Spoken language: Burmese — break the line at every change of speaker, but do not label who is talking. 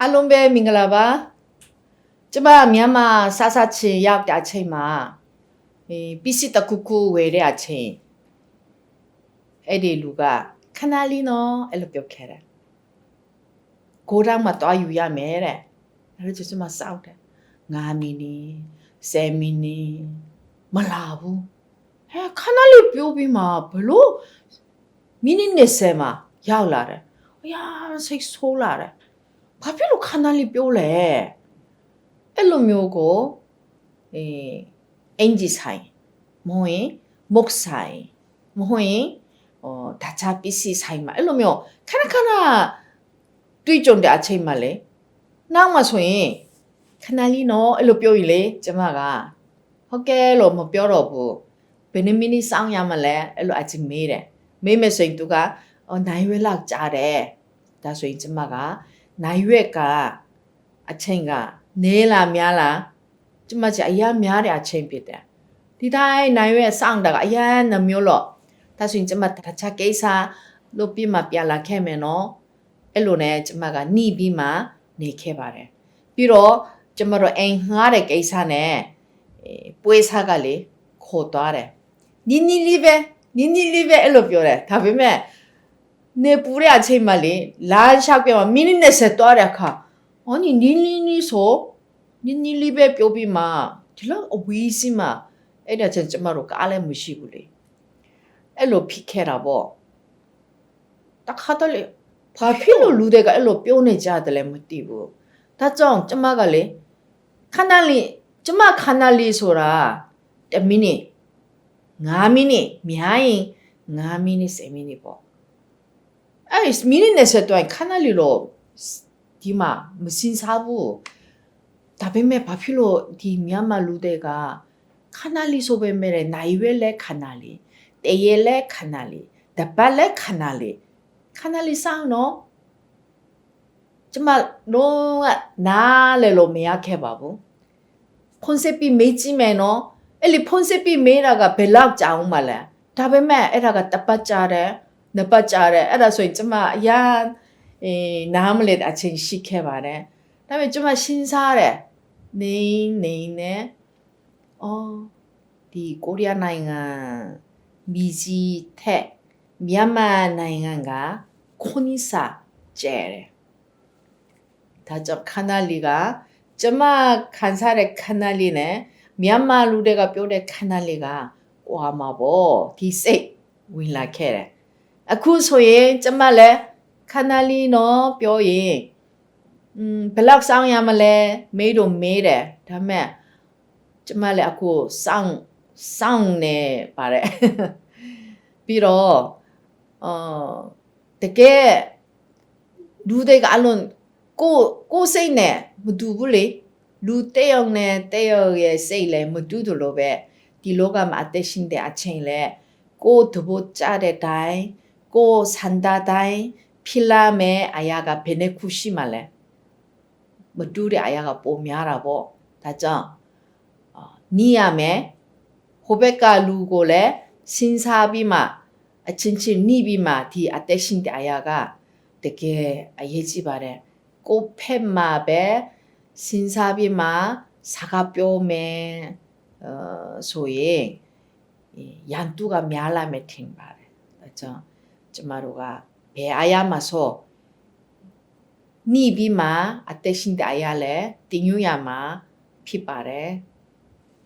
အားလုံးပဲမင်္ဂလာပါကျမမြန်မာဆဆချင်းရောက်တဲ့အချိန်မှာပစ္စည်းတစ်ခုခုဝယ်တဲ့အချိန်အဲ့ဒီလူကခဏလေးနော်အဲ့လိုပြောခဲ့တယ်ကိုယ်တော့မှတွားယူရမယ်တဲ့အဲ့ဒါကျမစောက်တယ်9မိနစ်10မိနစ်မလာဘူးဟဲ့ခဏလေးပြောပြီးမှဘလို့မိနစ်20မှာရောက်လာတယ်အရာစိတ်ဆိုးလာတယ်ဘာဖြစ်လို့ခဏလေးပြောလဲအဲ့လိုမျိုးကိုအင်ဂျီဆိုင်မဟုတ်ရင်မုတ်ဆိုင်မဟုတ်ရင်ဒါချပစ္စည်းဆိုင်မှာအဲ့လိုမျိုးခဏတွေ့ကြုံတဲ့အချိန်မှာလေနောက်မှဆိုရင်ခဏလေးနော်အဲ့လိုပြောရင်လေကျမကဟုတ်ကဲ့လို့မပြောတော့ဘူးဘယ်နှမိနစ်စောင့်ရမလဲအဲ့လိုအချင်းမေးတယ်မေးမယ်ဆိုရင်သူကနိုင်ရွက်လောက်ကြားတယ်ဒါဆိုရင်ကျမကနိုင်ရွက်ကအချိန်ကနဲလားများလားကျမကအရာများတဲ့အချိန်ဖြစ်တယ်ဒီတိုင်းနိုင်ရွက်စောင့်တာကအရာနှမျိုးလို့ဒါဆိုရင်ကျမတခြားကိစ္စလုပ်ပြီးမှပြန်လာခဲ့မယ်နော်အဲ့လိုနဲ့ကျမကနှီးပြီးမှနေခဲ့ပါတယ်ပြီးတော့ကျမတို့အိမ်ငှားတဲ့ကိစ္စနဲ့ပွဲစားကလေခေါ်သွားတယ်နီးနီးလေးပဲအဲ့လိုပြောတယ်ဒါပေမဲ့နေပူတဲ့အချိန်မှလေလာလျှောက်ပြမှာမိနစ်20သွားတဲ့အခါနီးဆိုနီးလေးပဲပြောပြီးမှဒီလောက်အဝေးစီးမှအဲ့ဒါကျမတို့ကားလည်းမရှိဘူးလေအဲ့လိုဖြစ်ခဲ့တာပေါ့တခါတလေဘာဖြစ်လို့လူတွေကအဲ့လိုပြောနေကြတယ်လဲမသိဘူးဒါကြောင့်ကျမကလေခဏလေးဆိုတာ1မိနစ်5မိနစ်များရင်5မိနစ်10မိနစ်ပေါ့အဲ့မိနစ်20တွိုင်ခဏလေးတော့ဒီမှာမစင်စားဘူးဒါပေမဲ့ဘာဖြစ်လို့ဒီမြန်မာလူတွေကခဏလေးဆိုပေမဲ့နိုင်ရွယ်လဲခဏလေးတရေလဲခဏလေးတပတ်လဲခဏလေးစောင့်နော်ကျမတော့နားလေလို့မရခဲ့ပါဘူးဖုန်းဆက်ပြီးမေးကြည့်မယ်နော်အဲ့ဒီဖုန်းဆက်ပြီးမေးတာကဘယ်လောက်ကြာအောင်မလဲဒါပေမဲ့အဲ့ဒါကတပတ်ကြာတယ်နှစ်ပတ်ကြာတယ်အဲ့ဒါဆိုရင်ကျမအရာနားမလဲတဲ့အချိန်ရှိခဲ့ပါတယ်ဒါပေမဲ့ကျမစဉ်းစားတယ်နေနဲ့ဒီကိုရီးယားနိုင်ငံမီဇီထက်မြန်မာနိုင်ငံကခွန်စာကျဲတယ်ဒါကြောင့်ခဏလေးကကျမခံစားတဲ့ခဏလေးနဲ့မြန်မာလူတွေကပြောတဲ့ခဏလေးကကွာမှာပေါ့ဒီစိတ်ဝင်လာခဲ့တယ်အခုဆိုရင်ကျမလည်းခဏလေးနော်ပြောရင်ဘယ်လောက်စောင့်ရမလဲမေးတယ်ဒါပေမဲ့ကျမလည်းအခုစောင့်နေပါတယ်ပြီးတော့တကယ်လူတွေကအလုံးကိုစိတ်နဲ့မတူဘူးလေလူတယောက်နဲ့တယောက်ရဲ့စိတ်လည်းမတူတယ်လို့ပဲဒီလောကမှာအသက်ရှင်တဲ့အချိန်လဲကိုတဘောကြတဲ့တိုင်းကိုစန္ဒတိုင်းဖြစ်လာမယ်အရာကဘယ်နှခုရှိမှလဲမတူတဲ့အရာကပိုများတာပေါ့ဒါကြောင့်နီးရမယ်ဟိုဘက်ကလူကိုလည်းစဉ်းစားပြီးမှအချင်းနီးပြီးမှဒီအသက်ရှင်တဲ့အရာကတကယ်အရေးကြီးပါတယ်ကိုဖက်မှာပဲစဉ်းစားပြီးမှစကားပြောမယ်ဆိုရင်ရန်သူကများလာမယ်ထင်ပါတယ်ဒါကြောင့်ကျမတို့ကဘယ်အရာမှာဆိုနီးပြီးမှအသက်ရှင်တဲ့အရာလဲတင်ယူရမှာဖြစ်ပါတယ်